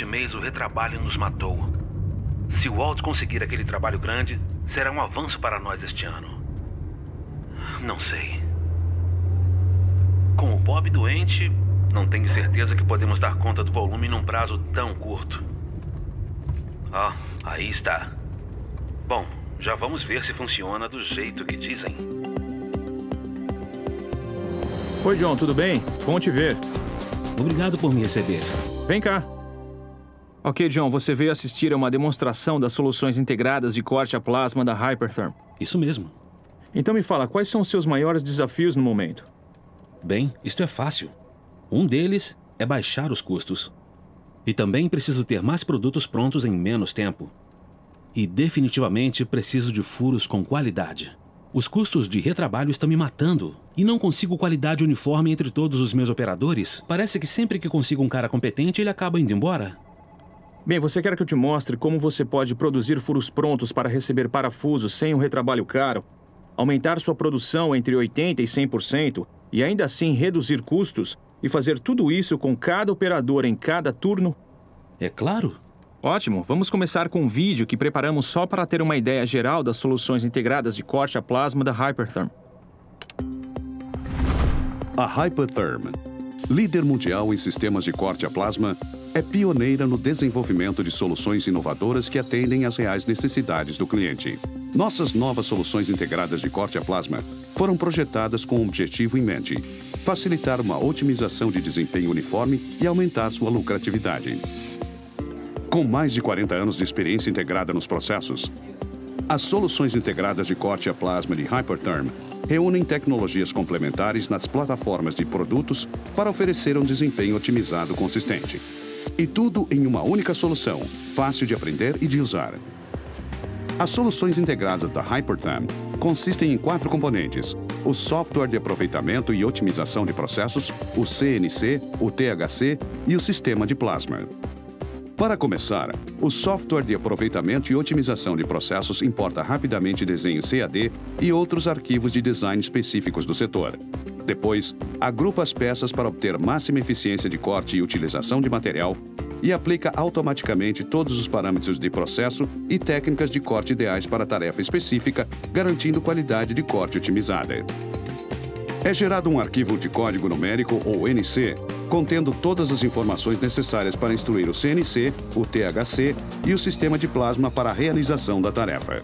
mês o retrabalho nos matou. Se o Walt conseguir aquele trabalho grande, será um avanço para nós este ano. Não sei. Com o Bob doente, não tenho certeza que podemos dar conta do volume num prazo tão curto. Aí está. Bom, já vamos ver se funciona do jeito que dizem. Oi, John, tudo bem? Bom te ver. Obrigado por me receber. Vem cá. Ok, John, você veio assistir a uma demonstração das soluções integradas de corte a plasma da Hypertherm. Isso mesmo. Então me fala, quais são os seus maiores desafios no momento? Bem, isto é fácil. Um deles é baixar os custos. E também preciso ter mais produtos prontos em menos tempo. E definitivamente preciso de furos com qualidade. Os custos de retrabalho estão me matando. E não consigo qualidade uniforme entre todos os meus operadores. Parece que sempre que consigo um cara competente, ele acaba indo embora. Bem, você quer que eu te mostre como você pode produzir furos prontos para receber parafusos sem um retrabalho caro, aumentar sua produção entre 80% e 100% e ainda assim reduzir custos e fazer tudo isso com cada operador em cada turno? É claro. Ótimo, vamos começar com um vídeo que preparamos só para ter uma ideia geral das soluções integradas de corte a plasma da Hypertherm. A Hypertherm, líder mundial em sistemas de corte a plasma, é pioneira no desenvolvimento de soluções inovadoras que atendem às reais necessidades do cliente. Nossas novas soluções integradas de corte a plasma foram projetadas com um objetivo em mente: facilitar uma otimização de desempenho uniforme e aumentar sua lucratividade. Com mais de 40 anos de experiência integrada nos processos, as soluções integradas de corte a plasma de Hypertherm reúnem tecnologias complementares nas plataformas de produtos para oferecer um desempenho otimizado consistente. E tudo em uma única solução, fácil de aprender e de usar. As soluções integradas da Hypertherm consistem em 4 componentes: o software de aproveitamento e otimização de processos, o CNC, o THC e o sistema de plasma. Para começar, o software de aproveitamento e otimização de processos importa rapidamente desenhos CAD e outros arquivos de design específicos do setor. Depois, agrupa as peças para obter máxima eficiência de corte e utilização de material e aplica automaticamente todos os parâmetros de processo e técnicas de corte ideais para a tarefa específica, garantindo qualidade de corte otimizada. É gerado um arquivo de código numérico, ou NC, contendo todas as informações necessárias para instruir o CNC, o THC e o sistema de plasma para a realização da tarefa.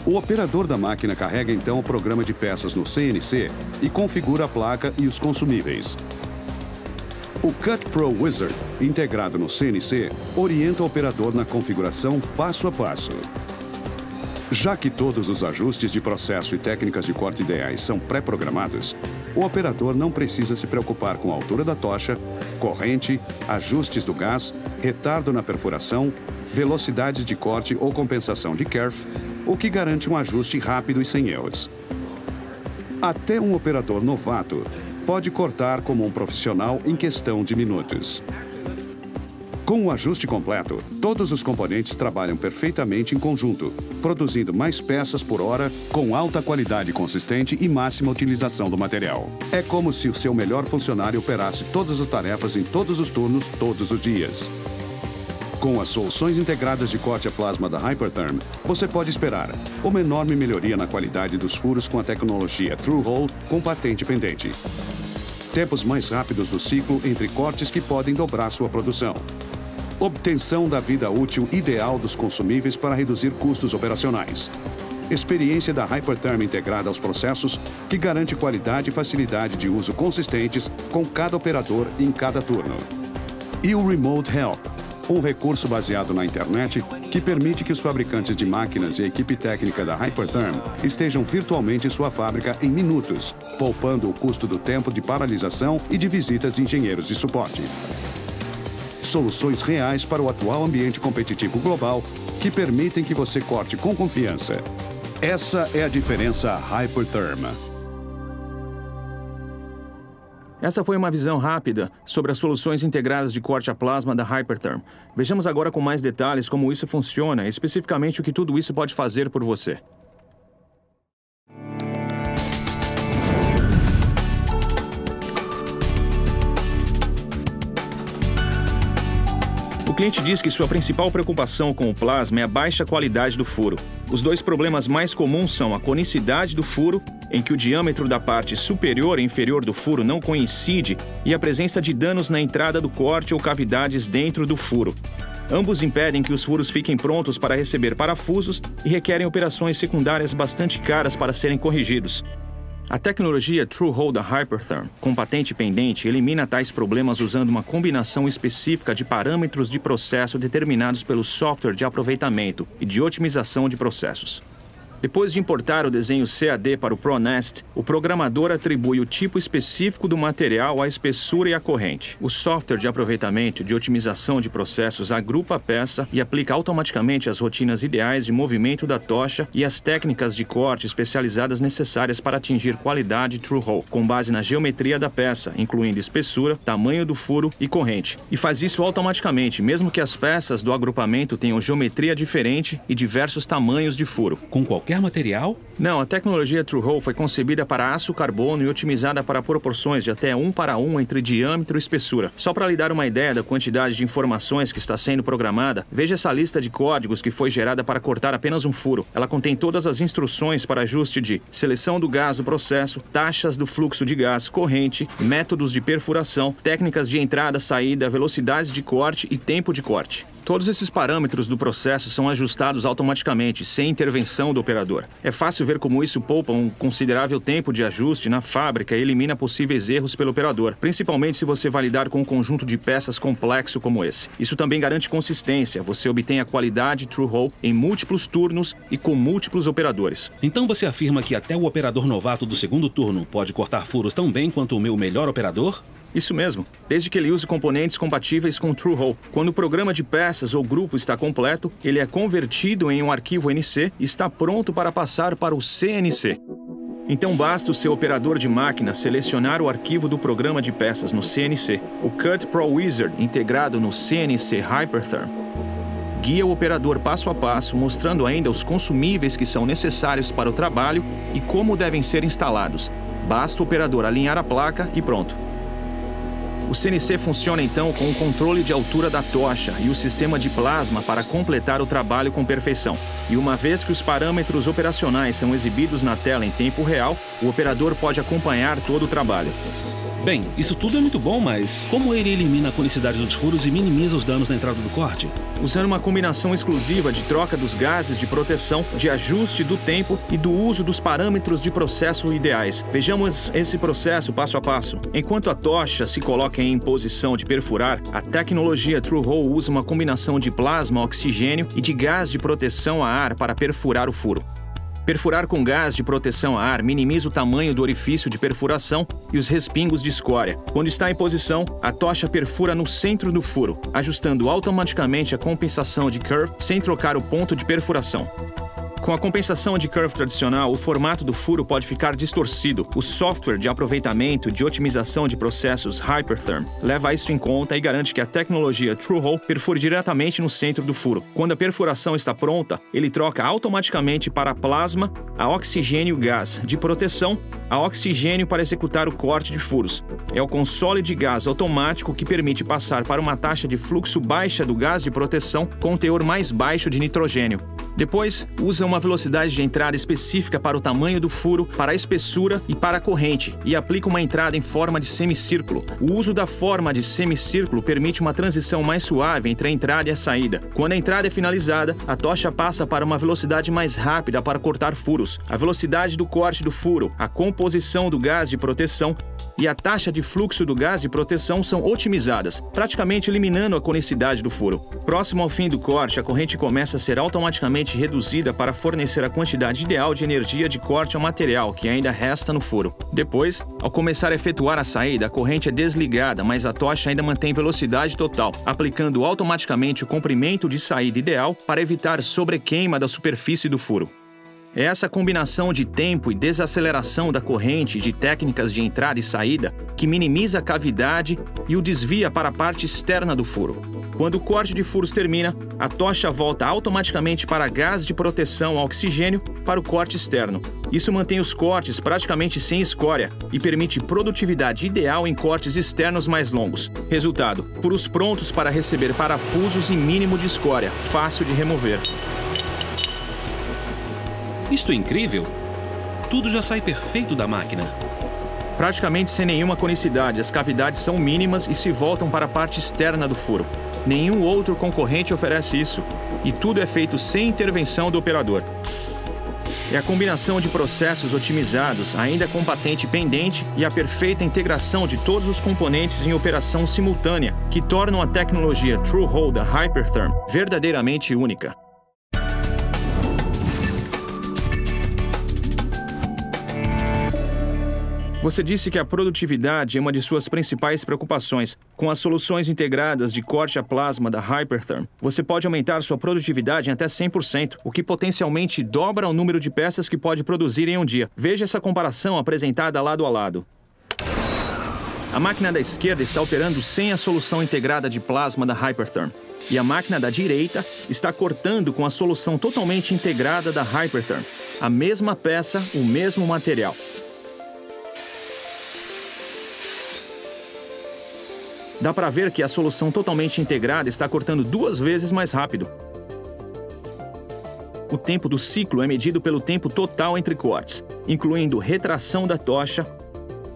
O operador da máquina carrega então o programa de peças no CNC e configura a placa e os consumíveis. O Cut Pro Wizard, integrado no CNC, orienta o operador na configuração passo a passo. Já que todos os ajustes de processo e técnicas de corte ideais são pré-programados, o operador não precisa se preocupar com a altura da tocha, corrente, ajustes do gás, retardo na perfuração, velocidades de corte ou compensação de kerf, o que garante um ajuste rápido e sem erros. Até um operador novato pode cortar como um profissional em questão de minutos. Com o ajuste completo, todos os componentes trabalham perfeitamente em conjunto, produzindo mais peças por hora, com alta qualidade consistente e máxima utilização do material. É como se o seu melhor funcionário operasse todas as tarefas em todos os turnos, todos os dias. Com as soluções integradas de corte a plasma da Hypertherm, você pode esperar uma enorme melhoria na qualidade dos furos com a tecnologia Through-Hole com patente pendente. Tempos mais rápidos do ciclo entre cortes que podem dobrar sua produção. Obtenção da vida útil ideal dos consumíveis para reduzir custos operacionais. Experiência da Hypertherm integrada aos processos, que garante qualidade e facilidade de uso consistentes com cada operador em cada turno. E o Remote Help, um recurso baseado na internet que permite que os fabricantes de máquinas e a equipe técnica da Hypertherm estejam virtualmente em sua fábrica em minutos, poupando o custo do tempo de paralisação e de visitas de engenheiros de suporte. Soluções reais para o atual ambiente competitivo global que permitem que você corte com confiança. Essa é a diferença Hypertherm. Essa foi uma visão rápida sobre as soluções integradas de corte a plasma da Hypertherm. Vejamos agora com mais detalhes como isso funciona e especificamente o que tudo isso pode fazer por você. cliente diz que sua principal preocupação com o plasma é a baixa qualidade do furo. Os dois problemas mais comuns são a conicidade do furo, em que o diâmetro da parte superior e inferior do furo não coincide, e a presença de danos na entrada do corte ou cavidades dentro do furo. Ambos impedem que os furos fiquem prontos para receber parafusos e requerem operações secundárias bastante caras para serem corrigidos. A tecnologia Tru-Hole da Hypertherm, com patente pendente, elimina tais problemas usando uma combinação específica de parâmetros de processo determinados pelo software de aproveitamento e de otimização de processos. Depois de importar o desenho CAD para o ProNest, o programador atribui o tipo específico do material, a espessura e a corrente. O software de aproveitamento e de otimização de processos agrupa a peça e aplica automaticamente as rotinas ideais de movimento da tocha e as técnicas de corte especializadas necessárias para atingir qualidade Tru-Hole, com base na geometria da peça, incluindo espessura, tamanho do furo e corrente. E faz isso automaticamente, mesmo que as peças do agrupamento tenham geometria diferente e diversos tamanhos de furo. Com qualquer material? Não, a tecnologia Tru-Hole foi concebida para aço carbono e otimizada para proporções de até 1:1 entre diâmetro e espessura. Só para lhe dar uma ideia da quantidade de informações que está sendo programada, veja essa lista de códigos que foi gerada para cortar apenas um furo. Ela contém todas as instruções para ajuste de seleção do gás do processo, taxas do fluxo de gás, corrente, métodos de perfuração, técnicas de entrada, saída, velocidades de corte e tempo de corte. Todos esses parâmetros do processo são ajustados automaticamente, sem intervenção do operador. É fácil ver como isso poupa um considerável tempo de ajuste na fábrica e elimina possíveis erros pelo operador, principalmente se você vai lidar com um conjunto de peças complexo como esse. Isso também garante consistência, você obtém a qualidade Tru-Hole em múltiplos turnos e com múltiplos operadores. Então você afirma que até o operador novato do segundo turno pode cortar furos tão bem quanto o meu melhor operador? Isso mesmo, desde que ele use componentes compatíveis com Tru-Hole. Quando o programa de peças ou grupo está completo, ele é convertido em um arquivo NC e está pronto para passar para o CNC. Então basta o seu operador de máquina selecionar o arquivo do programa de peças no CNC. O Cut Pro Wizard, integrado no CNC Hypertherm, guia o operador passo a passo, mostrando ainda os consumíveis que são necessários para o trabalho e como devem ser instalados. Basta o operador alinhar a placa e pronto. O CNC funciona então com o controle de altura da tocha e o sistema de plasma para completar o trabalho com perfeição. E uma vez que os parâmetros operacionais são exibidos na tela em tempo real, o operador pode acompanhar todo o trabalho. Bem, isso tudo é muito bom, mas como ele elimina a conicidade dos furos e minimiza os danos na entrada do corte? Usando uma combinação exclusiva de troca dos gases de proteção, de ajuste do tempo e do uso dos parâmetros de processo ideais. Vejamos esse processo passo a passo. Enquanto a tocha se coloca em posição de perfurar, a tecnologia Tru-Hole usa uma combinação de plasma, oxigênio e de gás de proteção a ar para perfurar o furo. Perfurar com gás de proteção a ar minimiza o tamanho do orifício de perfuração e os respingos de escória. Quando está em posição, a tocha perfura no centro do furo, ajustando automaticamente a compensação de curve sem trocar o ponto de perfuração. Com a compensação de curve tradicional, o formato do furo pode ficar distorcido. O software de aproveitamento e de otimização de processos Hypertherm leva isso em conta e garante que a tecnologia Tru-Hole perfure diretamente no centro do furo. Quando a perfuração está pronta, ele troca automaticamente para plasma, a oxigênio gás de proteção, a oxigênio para executar o corte de furos. É o console de gás automático que permite passar para uma taxa de fluxo baixa do gás de proteção com um teor mais baixo de nitrogênio. Depois, usa uma velocidade de entrada específica para o tamanho do furo, para a espessura e para a corrente, e aplica uma entrada em forma de semicírculo. O uso da forma de semicírculo permite uma transição mais suave entre a entrada e a saída. Quando a entrada é finalizada, a tocha passa para uma velocidade mais rápida para cortar furos. A velocidade do corte do furo, a composição do gás de proteção e a taxa de fluxo do gás de proteção são otimizadas, praticamente eliminando a conicidade do furo. Próximo ao fim do corte, a corrente começa a ser automaticamente reduzida para fornecer a quantidade ideal de energia de corte ao material que ainda resta no furo. Depois, ao começar a efetuar a saída, a corrente é desligada, mas a tocha ainda mantém velocidade total, aplicando automaticamente o comprimento de saída ideal para evitar sobrequeima da superfície do furo. É essa combinação de tempo e desaceleração da corrente e de técnicas de entrada e saída que minimiza a cavidade e o desvia para a parte externa do furo. Quando o corte de furos termina, a tocha volta automaticamente para gás de proteção a oxigênio para o corte externo. Isso mantém os cortes praticamente sem escória e permite produtividade ideal em cortes externos mais longos. Resultado: furos prontos para receber parafusos e mínimo de escória, fácil de remover. Isto é incrível! Tudo já sai perfeito da máquina. Praticamente sem nenhuma conicidade, as cavidades são mínimas e se voltam para a parte externa do furo. Nenhum outro concorrente oferece isso, e tudo é feito sem intervenção do operador. É a combinação de processos otimizados, ainda com patente pendente, e a perfeita integração de todos os componentes em operação simultânea que tornam a tecnologia Tru-Hole da Hypertherm verdadeiramente única. Você disse que a produtividade é uma de suas principais preocupações. Com as soluções integradas de corte a plasma da Hypertherm, você pode aumentar sua produtividade em até 100%, o que potencialmente dobra o número de peças que pode produzir em um dia. Veja essa comparação apresentada lado a lado. A máquina da esquerda está operando sem a solução integrada de plasma da Hypertherm. E a máquina da direita está cortando com a solução totalmente integrada da Hypertherm. A mesma peça, o mesmo material. Dá para ver que a solução totalmente integrada está cortando 2 vezes mais rápido. O tempo do ciclo é medido pelo tempo total entre cortes, incluindo retração da tocha,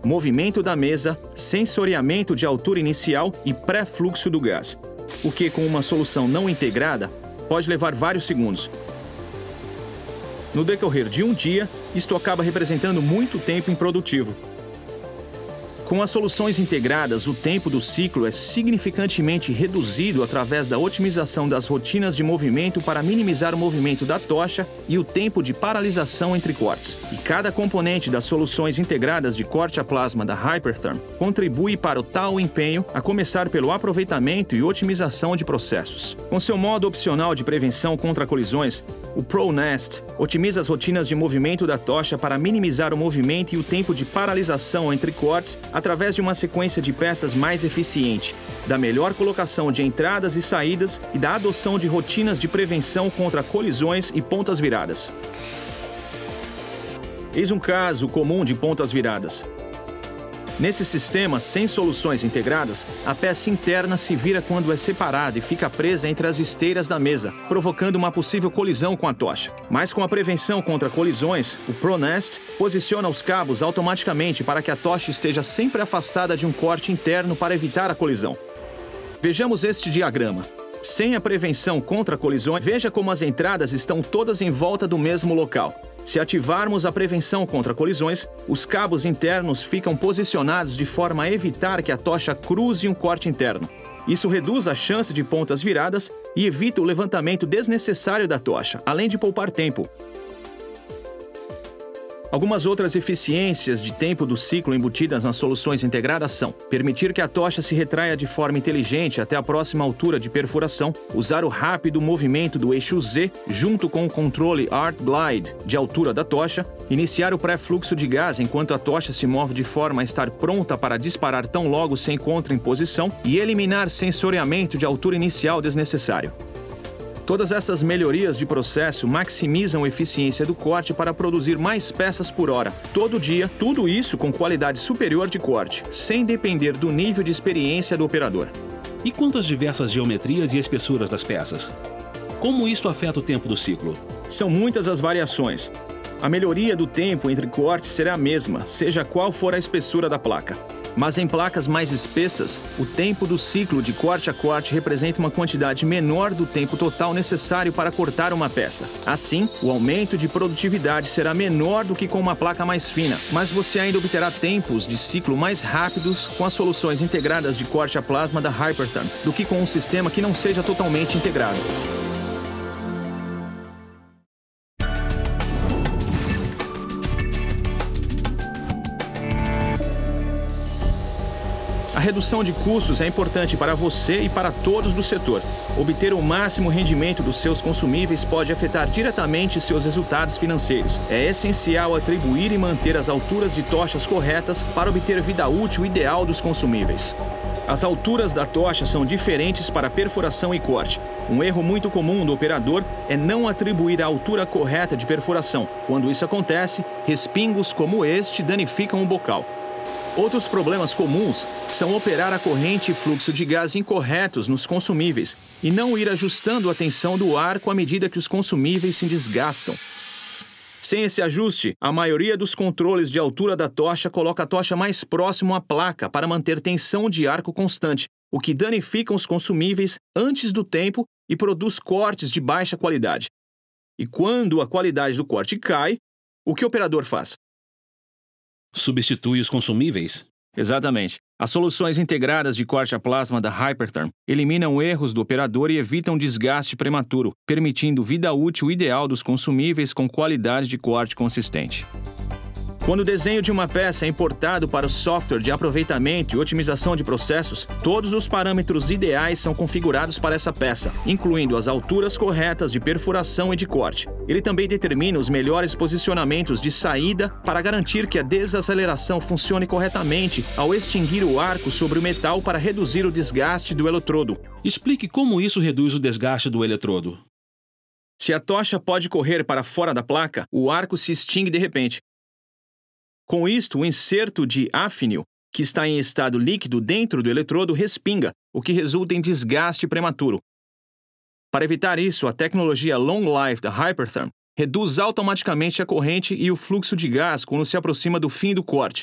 movimento da mesa, sensoriamento de altura inicial e pré-fluxo do gás, o que, com uma solução não integrada, pode levar vários segundos. No decorrer de um dia, isto acaba representando muito tempo improdutivo. Com as soluções integradas, o tempo do ciclo é significantemente reduzido através da otimização das rotinas de movimento para minimizar o movimento da tocha e o tempo de paralisação entre cortes. E cada componente das soluções integradas de corte a plasma da Hypertherm contribui para o tal empenho, a começar pelo aproveitamento e otimização de processos. Com seu modo opcional de prevenção contra colisões, o ProNest otimiza as rotinas de movimento da tocha para minimizar o movimento e o tempo de paralisação entre cortes através de uma sequência de peças mais eficiente, da melhor colocação de entradas e saídas e da adoção de rotinas de prevenção contra colisões e pontas viradas. Eis um caso comum de pontas viradas. Nesse sistema, sem soluções integradas, a peça interna se vira quando é separada e fica presa entre as esteiras da mesa, provocando uma possível colisão com a tocha. Mas com a prevenção contra colisões, o ProNest posiciona os cabos automaticamente para que a tocha esteja sempre afastada de um corte interno para evitar a colisão. Vejamos este diagrama. Sem a prevenção contra colisões, veja como as entradas estão todas em volta do mesmo local. Se ativarmos a prevenção contra colisões, os cabos internos ficam posicionados de forma a evitar que a tocha cruze um corte interno. Isso reduz a chance de pontas viradas e evita o levantamento desnecessário da tocha, além de poupar tempo. Algumas outras eficiências de tempo do ciclo embutidas nas soluções integradas são: permitir que a tocha se retraia de forma inteligente até a próxima altura de perfuração, usar o rápido movimento do eixo Z junto com o controle Art Glide de altura da tocha, iniciar o pré-fluxo de gás enquanto a tocha se move de forma a estar pronta para disparar tão logo se encontra em posição e eliminar sensoriamento de altura inicial desnecessário. Todas essas melhorias de processo maximizam a eficiência do corte para produzir mais peças por hora, todo dia, tudo isso com qualidade superior de corte, sem depender do nível de experiência do operador. E quanto às diversas geometrias e espessuras das peças? Como isto afeta o tempo do ciclo? São muitas as variações. A melhoria do tempo entre cortes será a mesma, seja qual for a espessura da placa. Mas em placas mais espessas, o tempo do ciclo de corte a corte representa uma quantidade menor do tempo total necessário para cortar uma peça. Assim, o aumento de produtividade será menor do que com uma placa mais fina, mas você ainda obterá tempos de ciclo mais rápidos com as soluções integradas de corte a plasma da Hypertherm do que com um sistema que não seja totalmente integrado. A redução de custos é importante para você e para todos do setor. Obter o máximo rendimento dos seus consumíveis pode afetar diretamente seus resultados financeiros. É essencial atribuir e manter as alturas de tochas corretas para obter vida útil ideal dos consumíveis. As alturas da tocha são diferentes para perfuração e corte. Um erro muito comum do operador é não atribuir a altura correta de perfuração. Quando isso acontece, respingos como este danificam o bocal. Outros problemas comuns são operar a corrente e fluxo de gás incorretos nos consumíveis e não ir ajustando a tensão do arco à medida que os consumíveis se desgastam. Sem esse ajuste, a maioria dos controles de altura da tocha coloca a tocha mais próximo à placa para manter tensão de arco constante, o que danifica os consumíveis antes do tempo e produz cortes de baixa qualidade. E quando a qualidade do corte cai, o que o operador faz? Substitui os consumíveis? Exatamente. As soluções integradas de corte a plasma da Hypertherm eliminam erros do operador e evitam desgaste prematuro, permitindo vida útil ideal dos consumíveis com qualidade de corte consistente. Quando o desenho de uma peça é importado para o software de aproveitamento e otimização de processos, todos os parâmetros ideais são configurados para essa peça, incluindo as alturas corretas de perfuração e de corte. Ele também determina os melhores posicionamentos de saída para garantir que a desaceleração funcione corretamente ao extinguir o arco sobre o metal para reduzir o desgaste do eletrodo. Explique como isso reduz o desgaste do eletrodo. Se a tocha pode correr para fora da placa, o arco se extingue de repente. Com isto, o inserto de afínio, que está em estado líquido dentro do eletrodo, respinga, o que resulta em desgaste prematuro. Para evitar isso, a tecnologia Long Life da Hypertherm reduz automaticamente a corrente e o fluxo de gás quando se aproxima do fim do corte,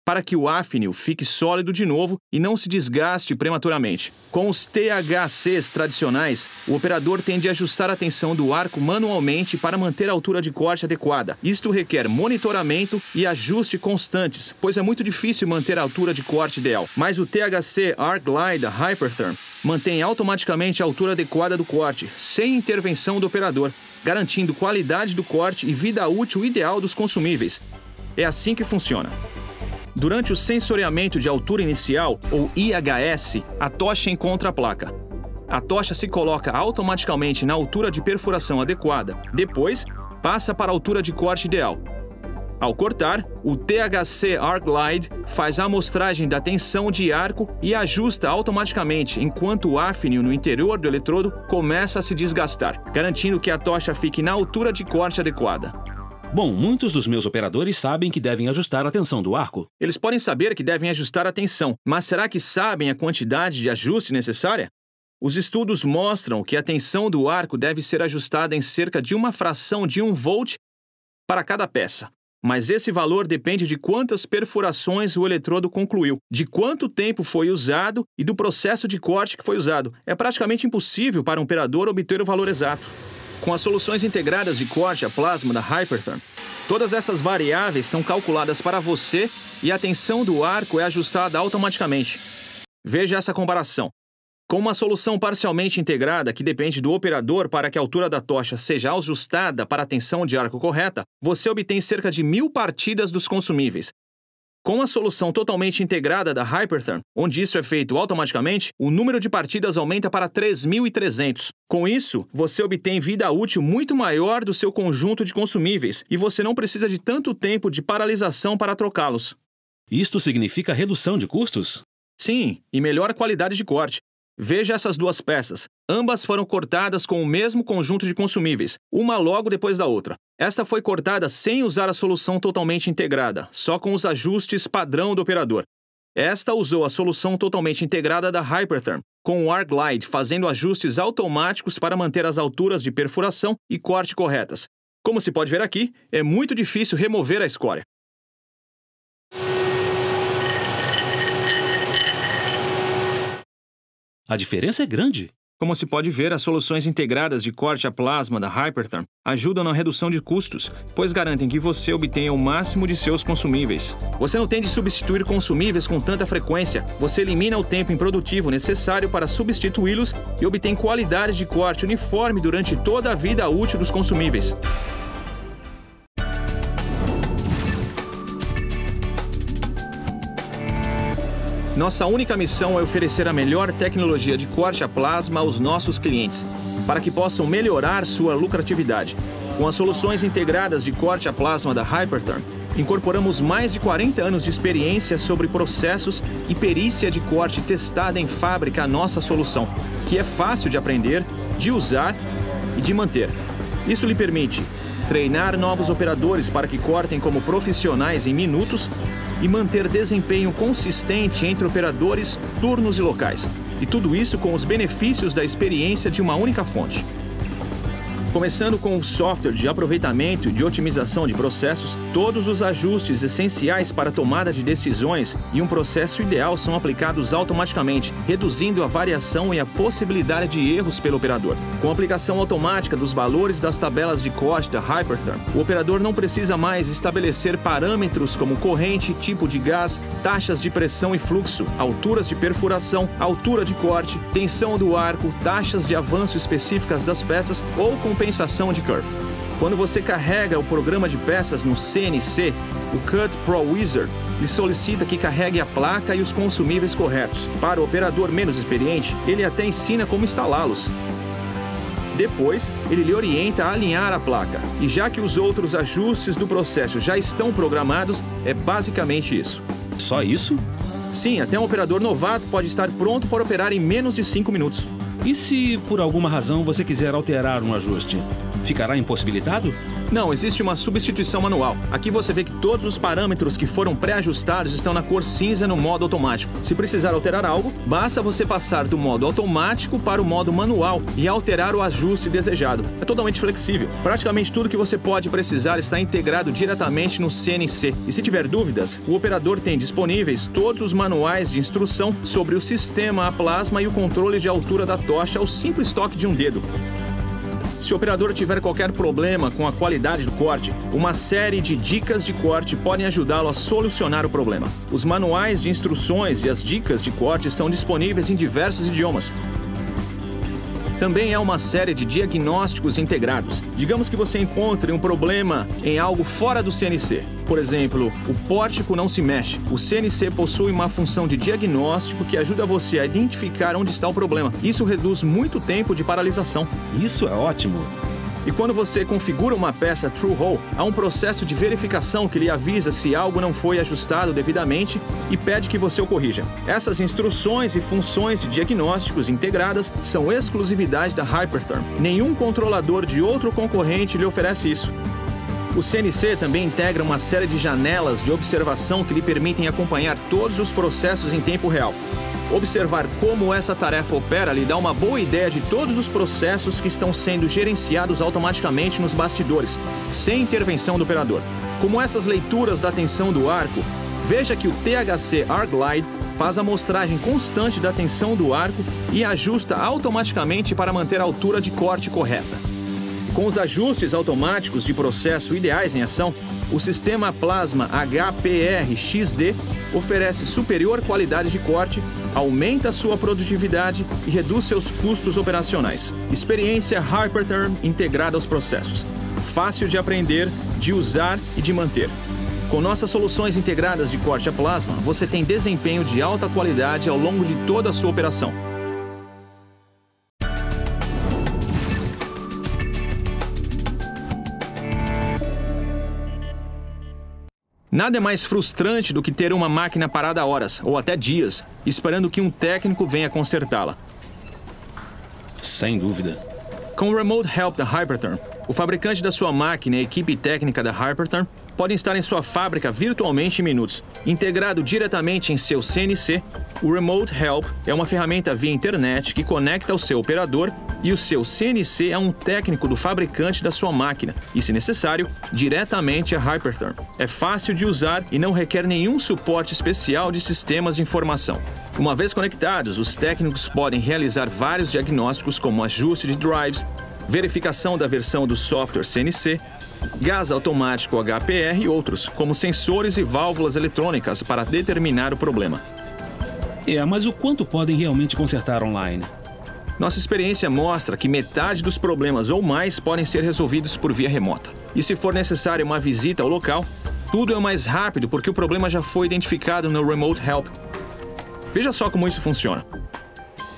para que o afínio fique sólido de novo e não se desgaste prematuramente. Com os THCs tradicionais, o operador tem de ajustar a tensão do arco manualmente para manter a altura de corte adequada. Isto requer monitoramento e ajuste constantes, pois é muito difícil manter a altura de corte ideal. Mas o THC Arc Glide da Hypertherm mantém automaticamente a altura adequada do corte, sem intervenção do operador, garantindo qualidade do corte e vida útil ideal dos consumíveis. É assim que funciona. Durante o sensoriamento de altura inicial, ou IHS, a tocha encontra a placa. A tocha se coloca automaticamente na altura de perfuração adequada. Depois, passa para a altura de corte ideal. Ao cortar, o THC Arc Glide faz a amostragem da tensão de arco e ajusta automaticamente, enquanto o afínio no interior do eletrodo começa a se desgastar, garantindo que a tocha fique na altura de corte adequada. Bom, muitos dos meus operadores sabem que devem ajustar a tensão do arco. Eles podem saber que devem ajustar a tensão, mas será que sabem a quantidade de ajuste necessária? Os estudos mostram que a tensão do arco deve ser ajustada em cerca de uma fração de 1 volt para cada peça. Mas esse valor depende de quantas perfurações o eletrodo concluiu, de quanto tempo foi usado e do processo de corte que foi usado. É praticamente impossível para um operador obter o valor exato. Com as soluções integradas de corte a plasma da Hypertherm, todas essas variáveis são calculadas para você e a tensão do arco é ajustada automaticamente. Veja essa comparação. Com uma solução parcialmente integrada que depende do operador para que a altura da tocha seja ajustada para a tensão de arco correta, você obtém cerca de 1000 partidas dos consumíveis. Com a solução totalmente integrada da Hypertherm, onde isso é feito automaticamente, o número de partidas aumenta para 3.300. Com isso, você obtém vida útil muito maior do seu conjunto de consumíveis e você não precisa de tanto tempo de paralisação para trocá-los. Isto significa redução de custos? Sim, e melhor qualidade de corte. Veja essas duas peças. Ambas foram cortadas com o mesmo conjunto de consumíveis, uma logo depois da outra. Esta foi cortada sem usar a solução totalmente integrada, só com os ajustes padrão do operador. Esta usou a solução totalmente integrada da Hypertherm, com o Arc Glide fazendo ajustes automáticos para manter as alturas de perfuração e corte corretas. Como se pode ver aqui, é muito difícil remover a escória. A diferença é grande. Como se pode ver, as soluções integradas de corte a plasma da Hypertherm ajudam na redução de custos, pois garantem que você obtenha o máximo de seus consumíveis. Você não tem de substituir consumíveis com tanta frequência, você elimina o tempo improdutivo necessário para substituí-los e obtém qualidade de corte uniforme durante toda a vida útil dos consumíveis. Nossa única missão é oferecer a melhor tecnologia de corte a plasma aos nossos clientes, para que possam melhorar sua lucratividade. Com as soluções integradas de corte a plasma da Hypertherm, incorporamos mais de 40 anos de experiência sobre processos e perícia de corte testada em fábrica à nossa solução, que é fácil de aprender, de usar e de manter. Isso lhe permite treinar novos operadores para que cortem como profissionais em minutos e manter desempenho consistente entre operadores, turnos e locais. E tudo isso com os benefícios da experiência de uma única fonte. Começando com o software de aproveitamento e de otimização de processos, todos os ajustes essenciais para a tomada de decisões e um processo ideal são aplicados automaticamente, reduzindo a variação e a possibilidade de erros pelo operador. Com a aplicação automática dos valores das tabelas de corte da Hypertherm, o operador não precisa mais estabelecer parâmetros como corrente, tipo de gás, taxas de pressão e fluxo, alturas de perfuração, altura de corte, tensão do arco, taxas de avanço específicas das peças ou compensação de curve. Quando você carrega o programa de peças no CNC, o Cut Pro Wizard lhe solicita que carregue a placa e os consumíveis corretos. Para o operador menos experiente, ele até ensina como instalá-los. Depois, ele lhe orienta a alinhar a placa. E já que os outros ajustes do processo já estão programados, é basicamente isso. Só isso? Sim, até um operador novato pode estar pronto para operar em menos de 5 minutos. E se, por alguma razão, você quiser alterar um ajuste? Ficará impossibilitado? Não, existe uma substituição manual. Aqui você vê que todos os parâmetros que foram pré-ajustados estão na cor cinza no modo automático. Se precisar alterar algo, basta você passar do modo automático para o modo manual e alterar o ajuste desejado. É totalmente flexível. Praticamente tudo que você pode precisar está integrado diretamente no CNC. E se tiver dúvidas, o operador tem disponíveis todos os manuais de instrução sobre o sistema a plasma e o controle de altura da tocha ao simples toque de um dedo. Se o operador tiver qualquer problema com a qualidade do corte, uma série de dicas de corte podem ajudá-lo a solucionar o problema. Os manuais de instruções e as dicas de corte estão disponíveis em diversos idiomas. Também há uma série de diagnósticos integrados. Digamos que você encontre um problema em algo fora do CNC. Por exemplo, o pórtico não se mexe. O CNC possui uma função de diagnóstico que ajuda você a identificar onde está o problema. Isso reduz muito tempo de paralisação. Isso é ótimo! E quando você configura uma peça True Hole, há um processo de verificação que lhe avisa se algo não foi ajustado devidamente e pede que você o corrija. Essas instruções e funções de diagnósticos integradas são exclusividade da Hypertherm. Nenhum controlador de outro concorrente lhe oferece isso. O CNC também integra uma série de janelas de observação que lhe permitem acompanhar todos os processos em tempo real. Observar como essa tarefa opera lhe dá uma boa ideia de todos os processos que estão sendo gerenciados automaticamente nos bastidores, sem intervenção do operador. Como essas leituras da tensão do arco, veja que o THC Arcglide faz a amostragem constante da tensão do arco e ajusta automaticamente para manter a altura de corte correta. Com os ajustes automáticos de processo ideais em ação, o sistema Plasma HPR-XD oferece superior qualidade de corte, aumenta sua produtividade e reduz seus custos operacionais. Experiência Hypertherm integrada aos processos. Fácil de aprender, de usar e de manter. Com nossas soluções integradas de corte a plasma, você tem desempenho de alta qualidade ao longo de toda a sua operação. Nada é mais frustrante do que ter uma máquina parada horas, ou até dias, esperando que um técnico venha consertá-la. Sem dúvida. Com o Remote Help da Hypertherm, o fabricante da sua máquina e a equipe técnica da Hypertherm podem estar em sua fábrica virtualmente em minutos. Integrado diretamente em seu CNC, o Remote Help é uma ferramenta via internet que conecta o seu operador e o seu CNC a um técnico do fabricante da sua máquina e, se necessário, diretamente a Hypertherm. É fácil de usar e não requer nenhum suporte especial de sistemas de informação. Uma vez conectados, os técnicos podem realizar vários diagnósticos como ajuste de drives, verificação da versão do software CNC, gás automático HPR e outros, como sensores e válvulas eletrônicas para determinar o problema. Mas o quanto podem realmente consertar online? Nossa experiência mostra que metade dos problemas ou mais podem ser resolvidos por via remota. E se for necessária uma visita ao local, tudo é mais rápido porque o problema já foi identificado no Remote Help. Veja só como isso funciona.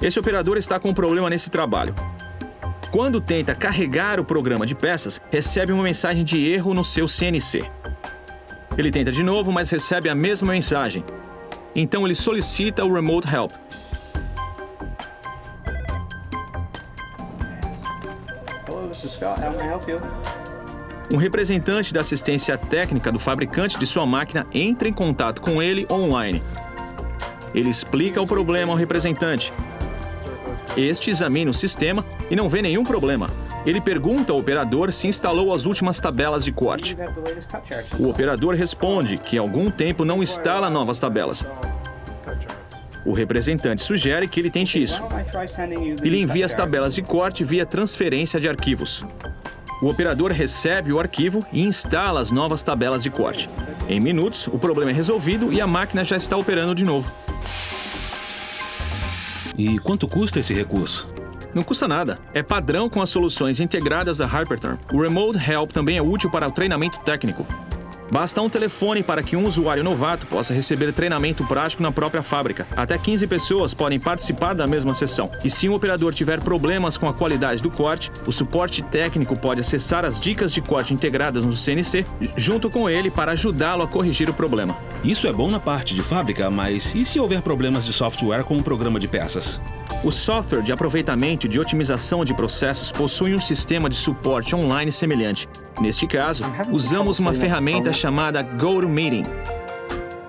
Esse operador está com um problema nesse trabalho. Quando tenta carregar o programa de peças, recebe uma mensagem de erro no seu CNC. Ele tenta de novo, mas recebe a mesma mensagem. Então ele solicita o Remote Help. Hello, this is Scott. How may I help you? Um representante da assistência técnica do fabricante de sua máquina entra em contato com ele online. Ele explica o problema ao representante. Este examina o sistema e não vê nenhum problema. Ele pergunta ao operador se instalou as últimas tabelas de corte. O operador responde que há algum tempo não instala novas tabelas. O representante sugere que ele tente isso. Ele envia as tabelas de corte via transferência de arquivos. O operador recebe o arquivo e instala as novas tabelas de corte. Em minutos, o problema é resolvido e a máquina já está operando de novo. E quanto custa esse recurso? Não custa nada. É padrão com as soluções integradas da Hyperterm. O Remote Help também é útil para o treinamento técnico. Basta um telefone para que um usuário novato possa receber treinamento prático na própria fábrica. Até 15 pessoas podem participar da mesma sessão. E se um operador tiver problemas com a qualidade do corte, o suporte técnico pode acessar as dicas de corte integradas no CNC junto com ele para ajudá-lo a corrigir o problema. Isso é bom na parte de fábrica, mas e se houver problemas de software com o programa de peças? O software de aproveitamento e de otimização de processos possui um sistema de suporte online semelhante. Neste caso, usamos uma ferramenta chamada GoToMeeting.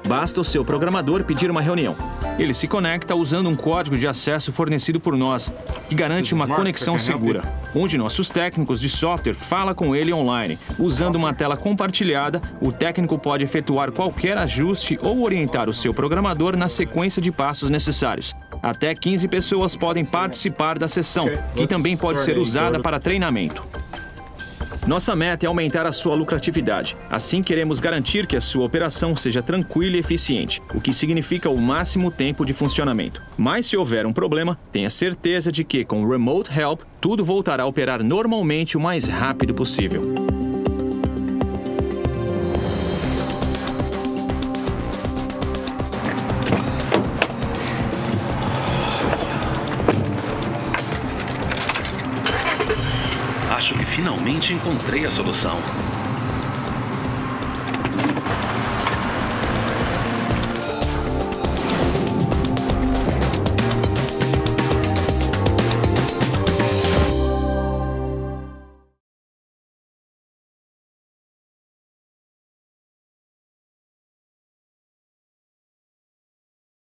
Basta o seu programador pedir uma reunião. Ele se conecta usando um código de acesso fornecido por nós, que garante uma conexão segura. Um de nossos técnicos de software fala com ele online. Usando uma tela compartilhada, o técnico pode efetuar qualquer ajuste ou orientar o seu programador na sequência de passos necessários. Até 15 pessoas podem participar da sessão, que também pode ser usada para treinamento. Nossa meta é aumentar a sua lucratividade. Assim, queremos garantir que a sua operação seja tranquila e eficiente, o que significa o máximo tempo de funcionamento. Mas se houver um problema, tenha certeza de que, com o Remote Help, tudo voltará a operar normalmente o mais rápido possível. Acho que finalmente encontrei a solução.